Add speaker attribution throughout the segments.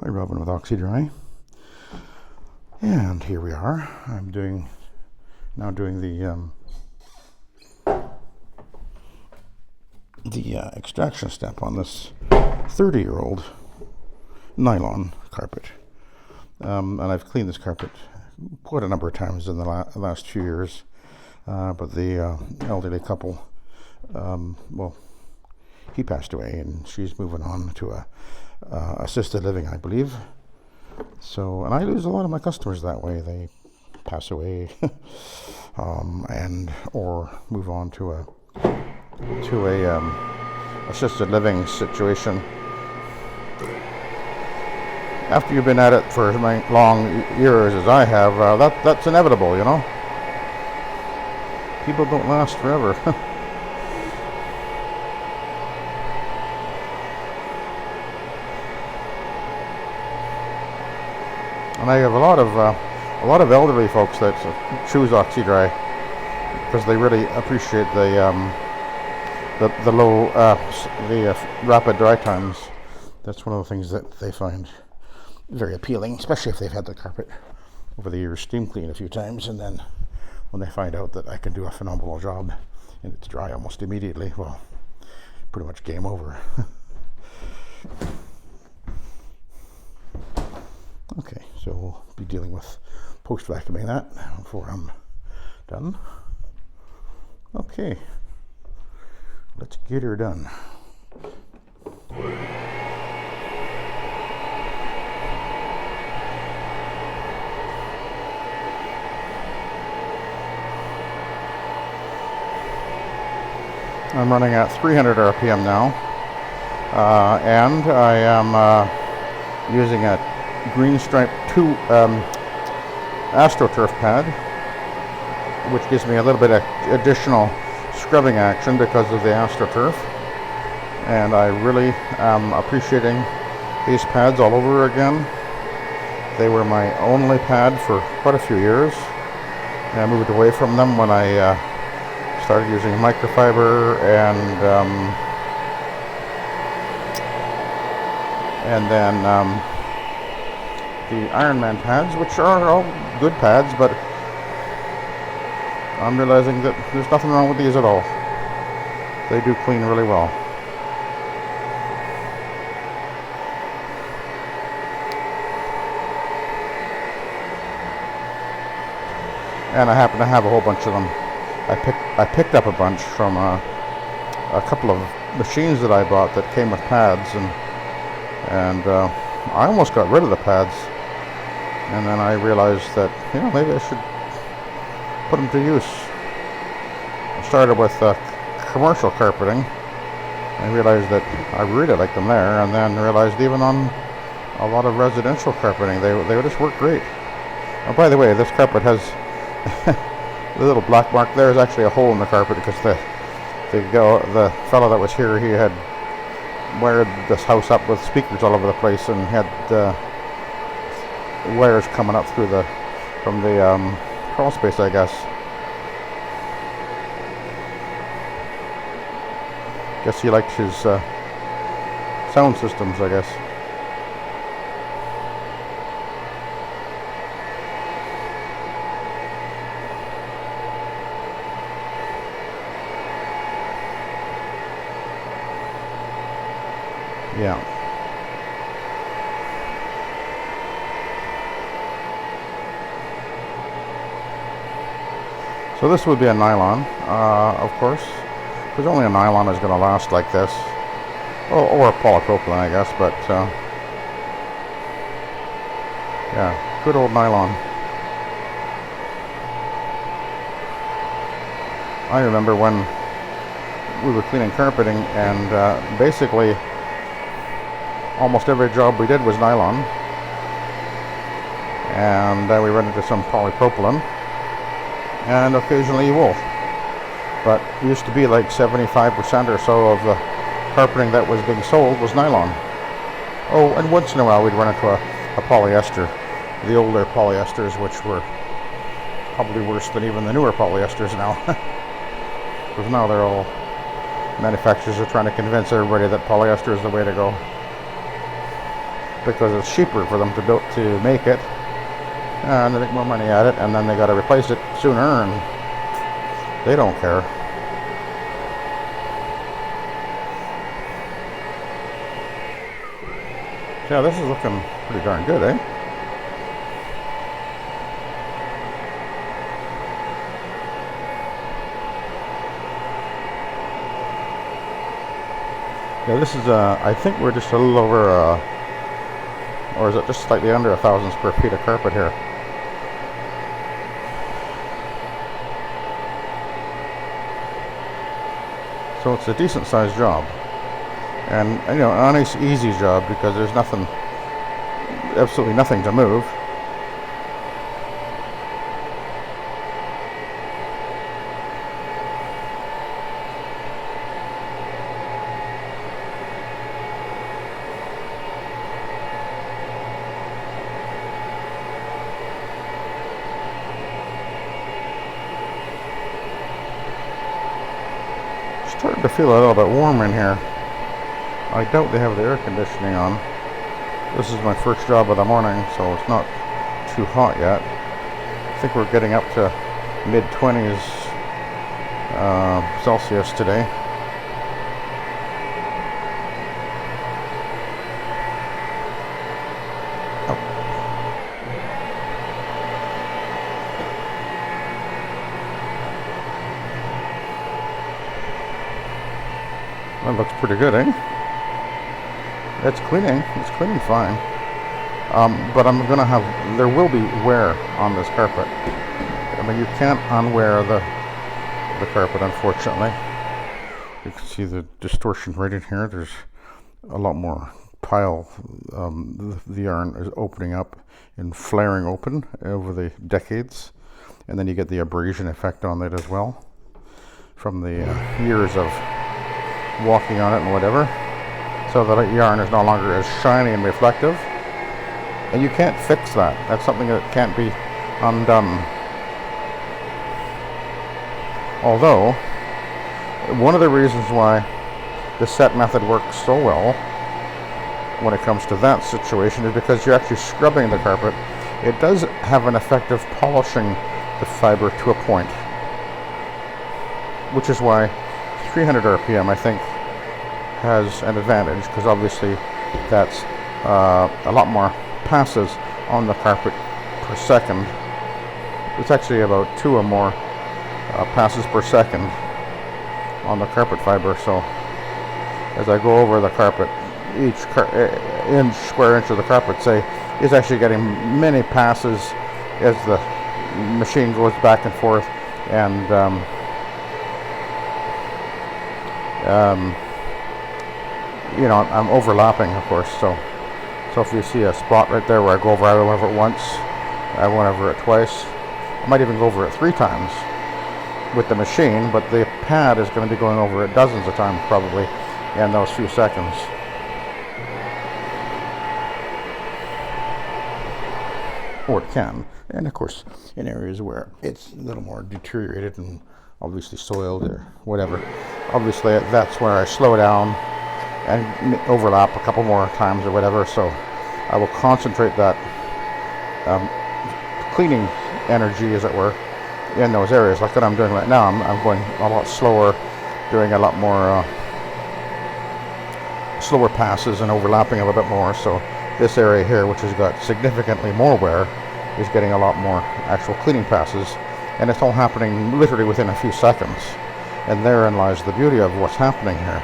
Speaker 1: Hi, Robin with Oxy-Dry, and here we are. I'm now doing the extraction step on this 30-year-old nylon carpet, and I've cleaned this carpet quite a number of times in the last few years. But the elderly couple, well, he passed away, and she's moving on to a assisted living, I believe. So, and I lose a lot of my customers that way. They pass away, and or move on to a assisted living situation. After you've been at it for as many long years as I have, that's inevitable, you know. People don't last forever. And I have a lot of elderly folks that choose Oxy-Dry because they really appreciate the low rapid dry times. That's one of the things that they find very appealing, especially if they've had the carpet over the years steam cleaned a few times, and then when they find out that I can do a phenomenal job and it's dry almost immediately, well, pretty much game over. Okay, so we'll be dealing with post-vacuuming that before I'm done. Okay, let's get her done. I'm running at 300 RPM now, and I am using a Green Stripe 2 Astro turf pad, which gives me a little bit of additional scrubbing action because of the Astro turf, and I really am appreciating these pads all over again. They were my only pad for quite a few years, and I moved away from them when I started using microfiber and then the Ironman pads, which are all good pads, but I'm realizing that there's nothing wrong with these at all. They do clean really well. And I happen to have a whole bunch of them. I picked up a bunch from a couple of machines that I bought that came with pads, and I almost got rid of the pads. And then I realized that, you know, maybe I should put them to use. I started with commercial carpeting. I realized that I really liked them there, and then realized even on a lot of residential carpeting, they would just work great. Oh, by the way, this carpet has the little black mark there is actually a hole in the carpet because the fellow that was here, he had wired this house up with speakers all over the place and had wires coming up from the crawl space, I guess. Guess he liked his sound systems, I guess. Yeah. So this would be a nylon, of course, because only a nylon is going to last like this, or polypropylene, I guess, but yeah, good old nylon. I remember when we were cleaning carpeting, and basically almost every job we did was nylon, and then we run into some polypropylene and occasionally wool, but it used to be like 75% or so of the carpeting that was being sold was nylon. Oh, and once in a while we'd run into a polyester, the older polyesters, which were probably worse than even the newer polyesters now, because now they're all, manufacturers are trying to convince everybody that polyester is the way to go. because it's cheaper for them to make it, and they make more money at it, and then they got to replace it sooner, and they don't care. Yeah, this is looking pretty darn good, eh? Yeah, this is, I think we're just a little over, or is it just slightly under 1,000 square feet of carpet here? So it's a decent sized job. And, you know, a nice easy job because there's nothing, absolutely nothing to move. Starting to feel a little bit warm in here. I doubt they have the air conditioning on. This is my first job of the morning, so it's not too hot yet. I think we're getting up to mid-20s Celsius today. That looks pretty good, eh? It's cleaning fine. But I'm gonna there will be wear on this carpet. I mean, you can't unwear the carpet, unfortunately. You can see the distortion right in here. There's a lot more pile. The yarn is opening up and flaring open over the decades. And then you get the abrasion effect on it as well from the years of walking on it and whatever. So the yarn is no longer as shiny and reflective, and you can't fix that. That's something that can't be undone. Although, one of the reasons why the set method works so well when it comes to that situation is because you're actually scrubbing the carpet. It does have an effect of polishing the fiber to a point, which is why 300 RPM, I think, has an advantage, because obviously that's a lot more passes on the carpet per second. It's actually about 2 or more passes per second on the carpet fiber. So as I go over the carpet, each square inch of the carpet, say, is actually getting many passes as the machine goes back and forth, and you know, I'm overlapping, of course. So if you see a spot right there where I go over, I went over it once, I went over it twice, I might even go over it 3 times with the machine, but the pad is going to be going over it dozens of times probably in those few seconds. Or it can. And of course, in areas where it's a little more deteriorated and obviously soiled or whatever, obviously that's where I slow down and overlap a couple more times or whatever. So I will concentrate that cleaning energy, as it were, in those areas. Like what I'm doing right now, I'm going a lot slower, doing a lot more slower passes and overlapping a little bit more. So this area here, which has got significantly more wear, is getting a lot more actual cleaning passes, and it's all happening literally within a few seconds. And therein lies the beauty of what's happening here.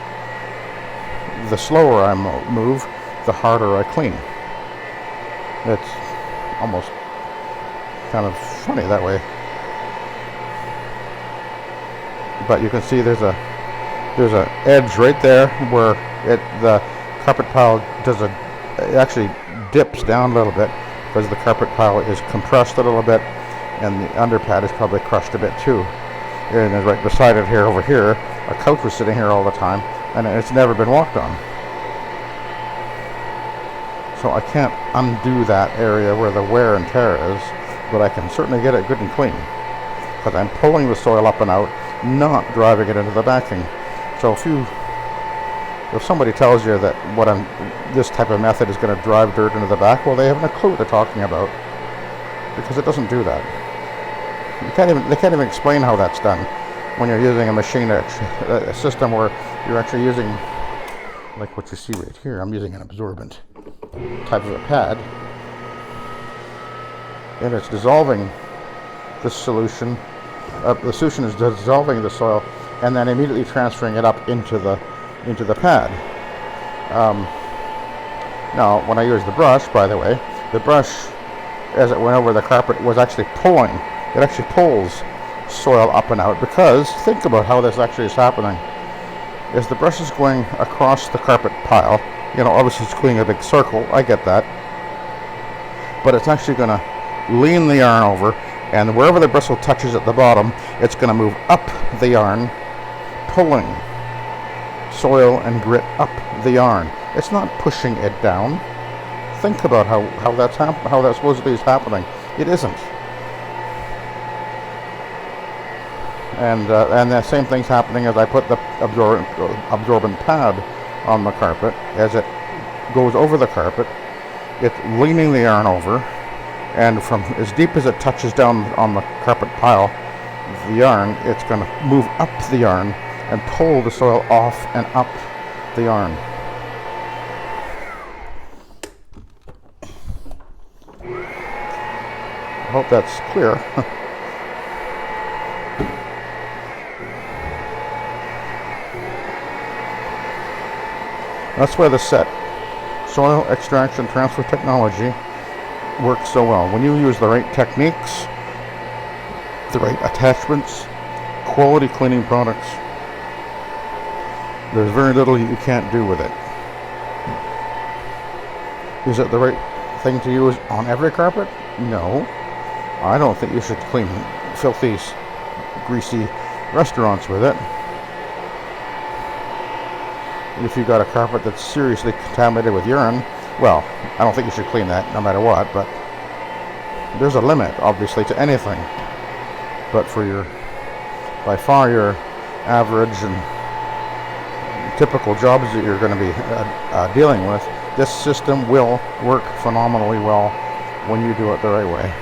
Speaker 1: The slower I move, the harder I clean. It's almost kind of funny that way. But you can see there's a edge right there where the carpet pile it actually dips down a little bit because the carpet pile is compressed a little bit, and the underpad is probably crushed a bit too. And then right beside it here, over here, a couch was sitting here all the time, and it's never been walked on. So I can't undo that area where the wear and tear is, but I can certainly get it good and clean, because I'm pulling the soil up and out, not driving it into the backing. So if you If somebody tells you that this type of method is going to drive dirt into the back, well, they haven't a clue what they're talking about, because it doesn't do that. They can't even explain how that's done when you're using a machine, a system where you're actually using, like what you see right here. I'm using an absorbent type of a pad, and it's dissolving this solution. The solution is dissolving the soil and then immediately transferring it up into the pad. Now, when I use the brush, by the way, the brush, as it went over the carpet, was actually pulling. It actually pulls soil up and out, because think about how this actually is happening. As the brush is going across the carpet pile, obviously it's going a big circle, I get that, but it's actually going to lean the yarn over, and wherever the bristle touches at the bottom, it's going to move up the yarn, pulling soil and grit up the yarn. It's not pushing it down. Think about how that supposedly is happening. It isn't. And the same thing's happening as I put the absorbent pad on the carpet. As it goes over the carpet, it's leaning the yarn over, and from as deep as it touches down on the carpet pile, the yarn, it's going to move up the yarn and pull the soil off and up the yarn. I hope that's clear. That's why the set soil extraction transfer technology works so well. When you use the right techniques, the right attachments, quality cleaning products, there's very little you can't do with it. Is it the right thing to use on every carpet? No. I don't think you should clean filthy, greasy restaurants with it. If you've got a carpet that's seriously contaminated with urine, well, I don't think you should clean that no matter what, but there's a limit, obviously, to anything. But for by far your average and typical jobs that you're going to be dealing with, this system will work phenomenally well when you do it the right way.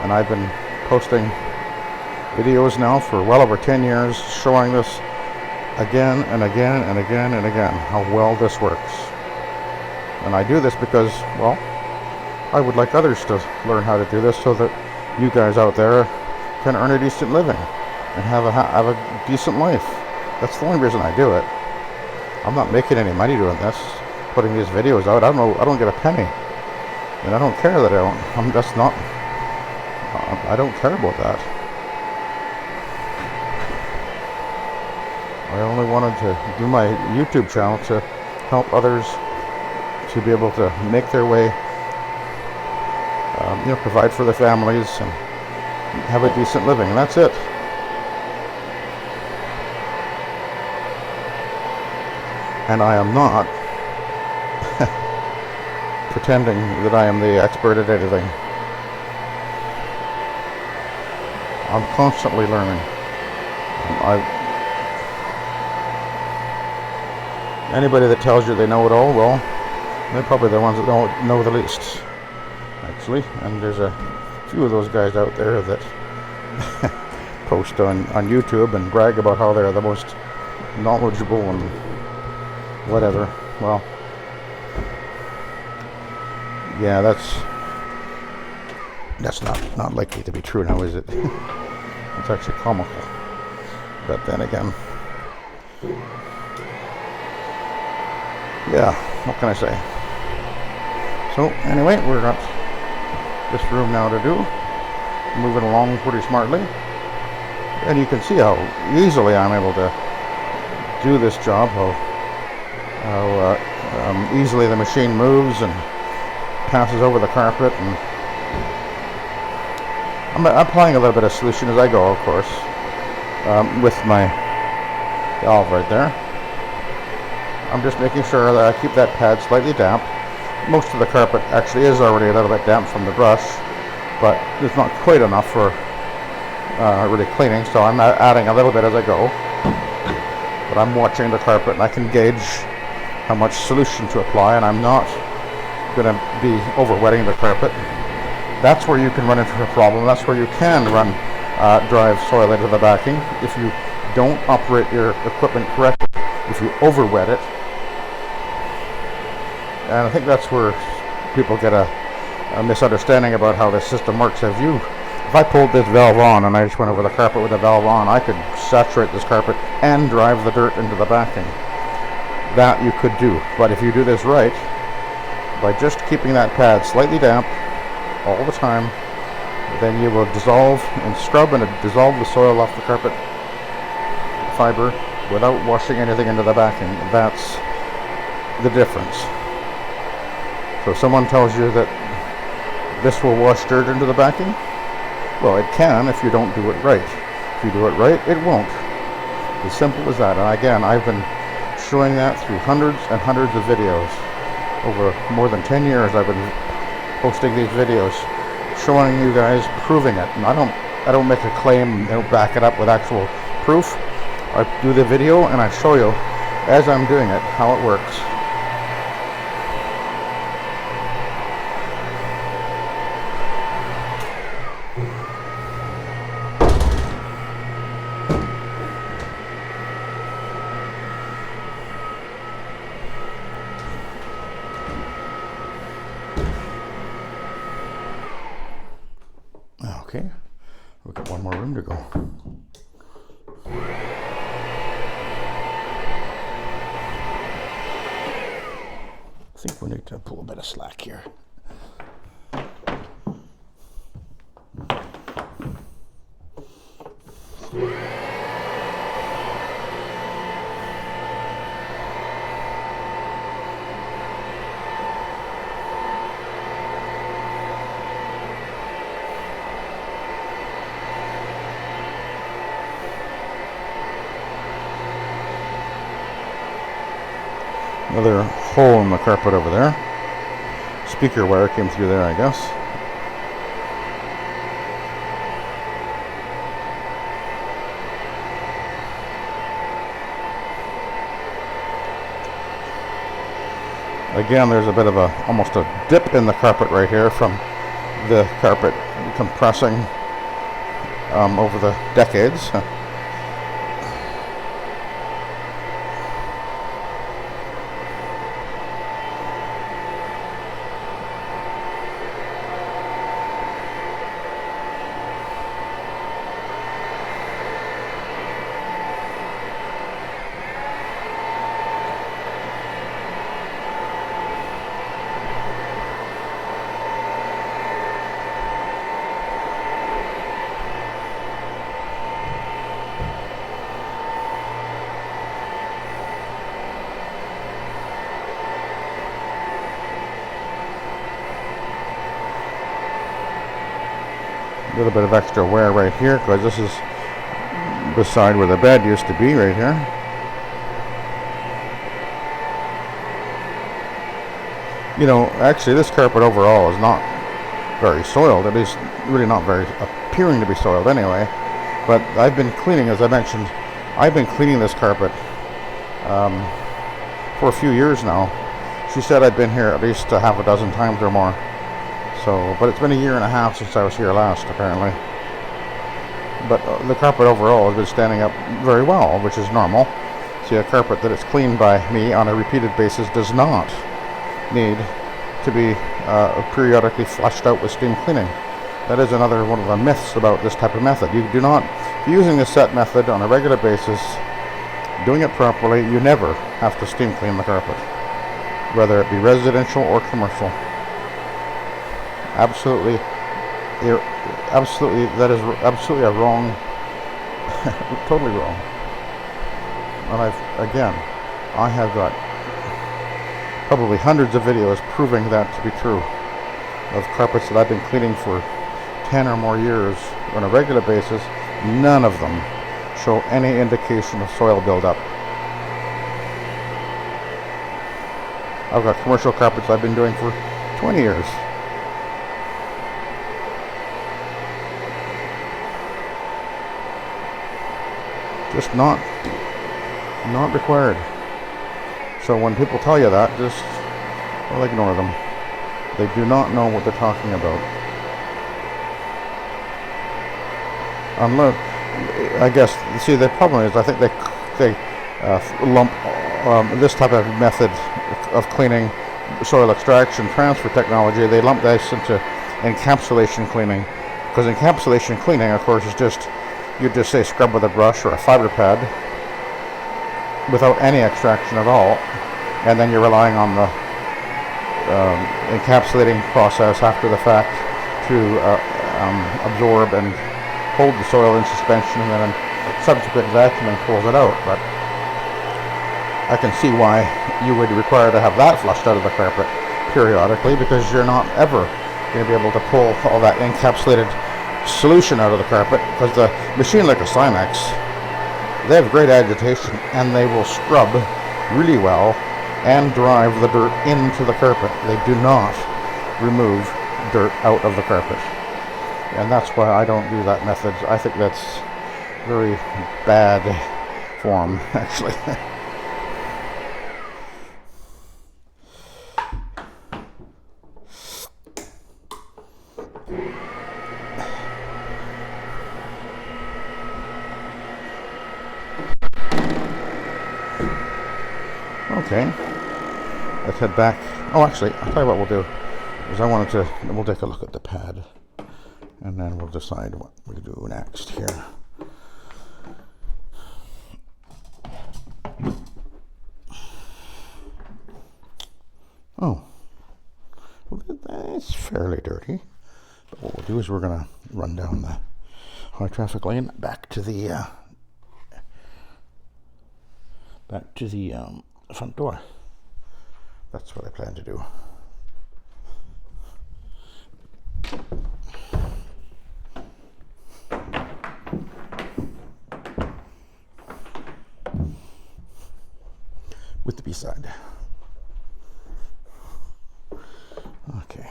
Speaker 1: And I've been posting videos now for well over 10 years showing this again and again and again and again, how well this works. And I do this because, well, I would like others to learn how to do this so that you guys out there can earn a decent living and have a decent life. That's the only reason I do it. I'm not making any money doing this, putting these videos out. I don't get a penny, and I don't care that I don't. I don't care about that. I only wanted to do my YouTube channel to help others to be able to make their way, provide for their families and have a decent living, and that's it. And I am not pretending that I am the expert at anything. I'm constantly learning. Anybody that tells you they know it all, well, they're probably the ones that don't know the least, actually. And there's a few of those guys out there that post on YouTube and brag about how they're the most knowledgeable and whatever. Well, yeah, that's not likely to be true now, is it? It's actually comical. But then again, yeah, what can I say? So anyway, we're got this room now to do, moving along pretty smartly, and you can see how easily I'm able to do this job, how easily the machine moves and passes over the carpet, and I'm applying a little bit of solution as I go, of course, with my valve right there. I'm just making sure that I keep that pad slightly damp. Most of the carpet actually is already a little bit damp from the brush, but it's not quite enough for really cleaning, so I'm adding a little bit as I go. But I'm watching the carpet, and I can gauge how much solution to apply, and I'm not going to be over-wetting the carpet. That's where you can run into a problem. That's where you can drive soil into the backing if you don't operate your equipment correctly, if you over-wet it. And I think that's where people get a misunderstanding about how this system works. If I pulled this valve on and I just went over the carpet with the valve on, I could saturate this carpet and drive the dirt into the backing. That you could do. But if you do this right, by just keeping that pad slightly damp all the time, then you will dissolve and scrub and dissolve the soil off the carpet fiber without washing anything into the backing. That's the difference. So if someone tells you that this will wash dirt into the backing, well, it can if you don't do it right. If you do it right, it won't. As simple as that. And again, I've been showing that through hundreds and hundreds of videos. Over more than 10 years I've been posting these videos, showing you guys, proving it. And I don't make a claim, back it up with actual proof. I do the video and I show you, as I'm doing it, how it works. Okay, we've got one more room to go. I think we need to pull a bit of slack here. Another hole in the carpet over there. Speaker wire came through there, I guess. Again, there's a bit of almost a dip in the carpet right here from the carpet compressing over the decades. A little bit of extra wear right here because this is beside where the bed used to be right here. You know, actually this carpet overall is not very soiled. At least really not very appearing to be soiled anyway. But I've been cleaning, as I mentioned, I've been cleaning this carpet for a few years now. She said I'd been here at least a half a dozen times or more. So, but it's been a year and a half since I was here last, apparently. But the carpet overall has been standing up very well, which is normal. See, a carpet that is cleaned by me on a repeated basis does not need to be periodically flushed out with steam cleaning. That is another one of the myths about this type of method. You do not, if you're using the set method on a regular basis, doing it properly, you never have to steam clean the carpet, whether it be residential or commercial. Absolutely, that is absolutely a wrong, totally wrong. And I have got probably hundreds of videos proving that to be true, of carpets that I've been cleaning for 10 or more years on a regular basis. None of them show any indication of soil buildup. I've got commercial carpets I've been doing for 20 years. Just not required. So when people tell you that, just, well, ignore them. They do not know what they're talking about. Unless, I guess, see, the problem is, I think they lump this type of method of cleaning, soil extraction transfer technology, they lump this into encapsulation cleaning. Because encapsulation cleaning, of course, is just, you just say scrub with a brush or a fiber pad without any extraction at all, and then you're relying on the encapsulating process after the fact to absorb and hold the soil in suspension, and then subsequent vacuuming pulls it out. But I can see why you would require to have that flushed out of the carpet periodically, because you're not ever going to be able to pull all that encapsulated solution out of the carpet, because the machine, like a Simex, they have great agitation and they will scrub really well and drive the dirt into the carpet. They do not remove dirt out of the carpet, and that's why I don't do that method. I think that's very bad form, actually. Okay, let's head back. Oh, actually, I'll tell you what we'll do. Is we'll take a look at the pad, and then we'll decide what we do next here. Oh, well, that's fairly dirty. But what we'll do is we're going to run down the high traffic lane back to the front door. That's what I plan to do. With the B-side. Okay.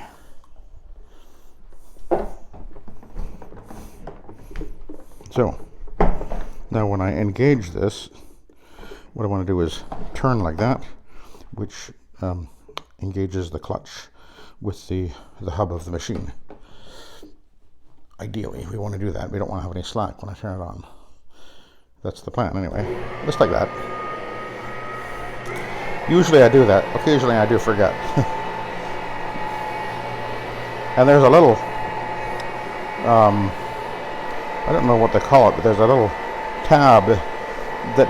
Speaker 1: So, now when I engage this, what I want to do is turn like that, which engages the clutch with the hub of the machine. Ideally, we want to do that. We don't want to have any slack when I turn it on. That's the plan anyway. Just like that. Usually I do that. Occasionally I do forget. And there's a little, I don't know what they call it, but there's a little tab that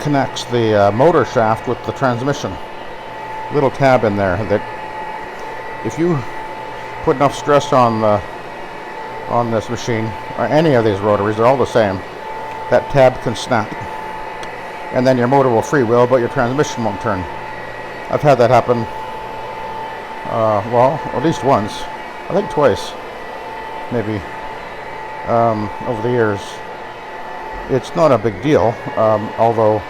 Speaker 1: connects the motor shaft with the transmission. Little tab in there that, if you put enough stress on this machine, or any of these rotaries, they're all the same, that tab can snap, and then your motor will freewheel, but your transmission won't turn. I've had that happen, well, at least once, I think twice, maybe, over the years. It's not a big deal, although,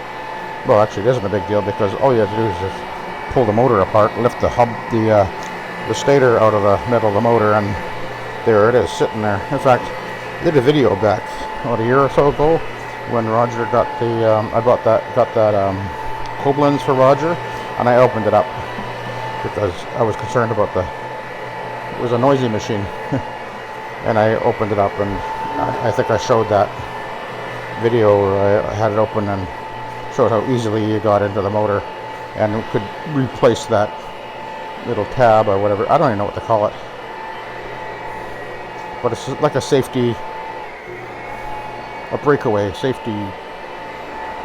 Speaker 1: well, actually it isn't a big deal, because all you have to do is just pull the motor apart, lift the hub, the stator out of the middle of the motor, and there it is, sitting there. In fact, I did a video back about a year or so ago when Roger got got that Koblenz for Roger, and I opened it up because I was concerned about it was a noisy machine, and I opened it up, and I think I showed that video where I had it open and showed how easily you got into the motor and could replace that little tab or whatever. I don't even know what to call it, but it's like a safety, a breakaway safety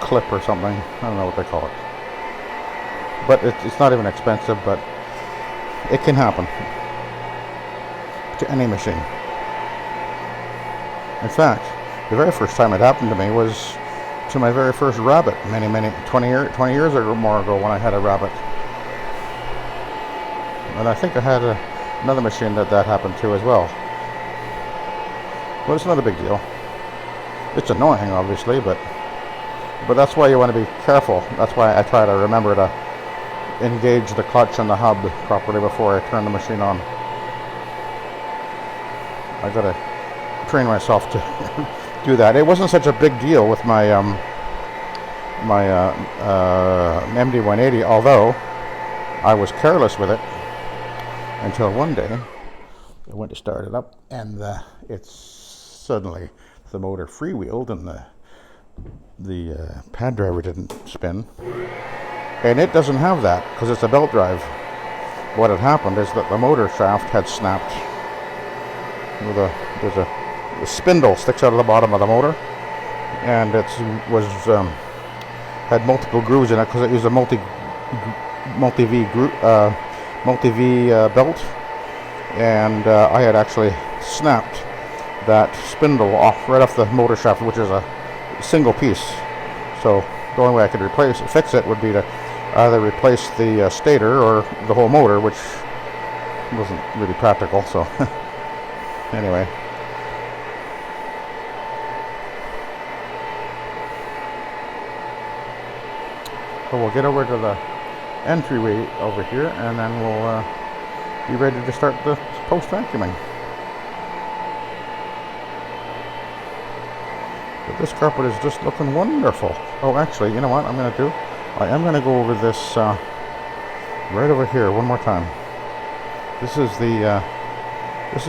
Speaker 1: clip or something. I don't know what they call it, but it's not even expensive, but it can happen to any machine. In fact, the very first time it happened to me was to my very first Rabbit, 20 years or more ago, when I had a Rabbit. And I think I had another machine that happened to as well. But it's not a big deal. It's annoying, obviously, but that's why you want to be careful. That's why I try to remember to engage the clutch and the hub properly before I turn the machine on. I gotta train myself to do that. It wasn't such a big deal with my my MD-180, although I was careless with it until one day I went to start it up, and it's suddenly the motor freewheeled and the pad driver didn't spin, and it doesn't have that because it's a belt drive. What had happened is that the motor shaft had snapped. There's a spindle sticks out of the bottom of the motor, and it had multiple grooves in it because it used a multi-V belt, and I had actually snapped that spindle right off the motor shaft, which is a single piece. So the only way I could fix it would be to either replace the stator or the whole motor, which wasn't really practical. So anyway, so we'll get over to the entryway over here, and then we'll be ready to start the post vacuuming. But this carpet is just looking wonderful. Oh, actually, you know what I'm going to do? I am going to go over this right over here one more time. This is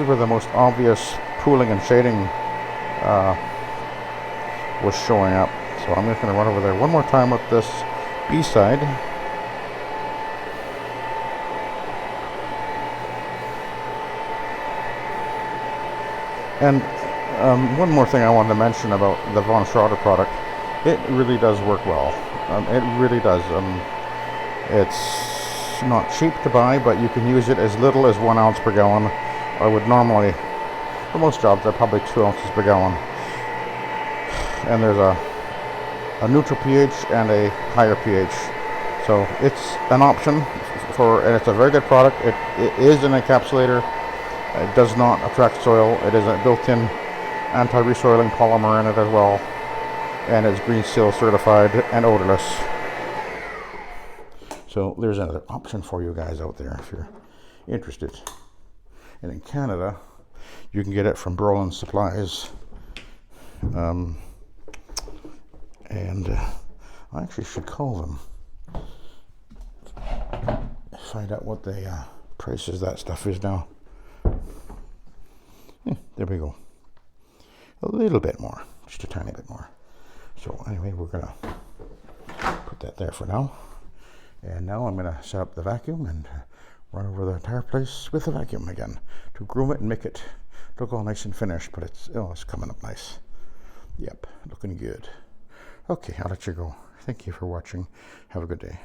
Speaker 1: where the most obvious pooling and shading was showing up. So I'm just going to run over there one more time with this B side. And one more thing I wanted to mention about the Von Schroeder product. It really does work well. It really does. It's not cheap to buy, but you can use it as little as 1 ounce per gallon. I would normally, for most jobs, they're probably 2 ounces per gallon. And there's a neutral pH and a higher pH. So it's an option and it's a very good product. It is an encapsulator. It does not attract soil. It is a built-in anti-resoiling polymer in it as well. And it's green seal certified and odorless. So there's another option for you guys out there if you're interested. And in Canada, you can get it from Brolin Supplies. I actually should call them. Find out what the prices that stuff is now. There we go. A little bit more, just a tiny bit more. So anyway, we're gonna put that there for now. And now I'm gonna set up the vacuum and run over the entire place with the vacuum again to groom it and make it look all nice and finished. But it's coming up nice. Yep, looking good. Okay, I'll let you go. Thank you for watching. Have a good day.